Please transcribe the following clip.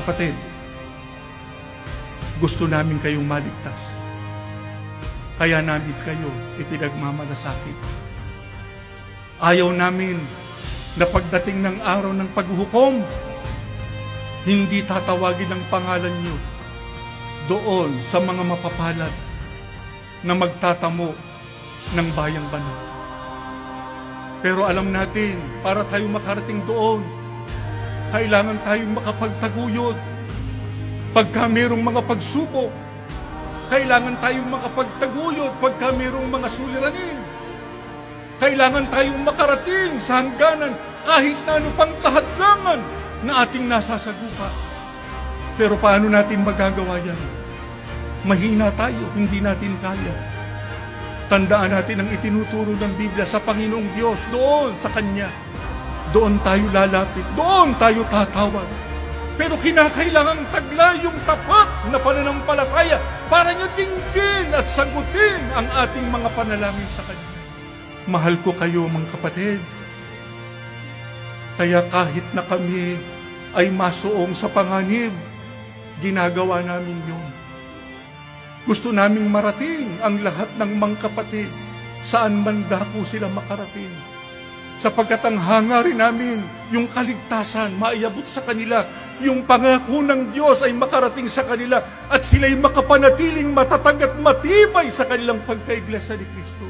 kapatid, gusto namin kayong maligtas. Kaya namin kayo ipinagmamalasakit. Ayaw namin na pagdating ng araw ng paghuhukom, hindi tatawagin ang pangalan niyo doon sa mga mapapalad na magtatamo ng bayang banal. Pero alam natin, para tayo makarating doon, kailangan tayong makapagtaguyod. Pagka mayroong mga pagsubok, kailangan tayong makapagtaguyod. Pagka mayroong mga suliranin, kailangan tayong makarating sa hangganan kahit na ano pang kahadlangan na ating nasasagupa. Pero paano natin magagawa yan? Mahina tayo, hindi natin kaya. Tandaan natin ang itinuturo ng Biblia sa Panginoong Diyos, doon sa Kanya. Doon tayo lalapit, doon tayo tatawag. Pero kinakailangang taglay yung tapat na pananampalataya para niya dinggin at sagutin ang ating mga panalangin sa Kanya. Mahal ko kayo, mga kapatid. Kaya kahit na kami ay masuong sa panganib, ginagawa namin yun. Gusto naming marating ang lahat ng mga kapatid saan man dako sila makarating. Sapagkat ang hangarin namin, yung kaligtasan, maiabot sa kanila, yung pangako ng Diyos ay makarating sa kanila at sila'y makapanatiling matatag at matibay sa kanilang pagkaiglesia ni Kristo.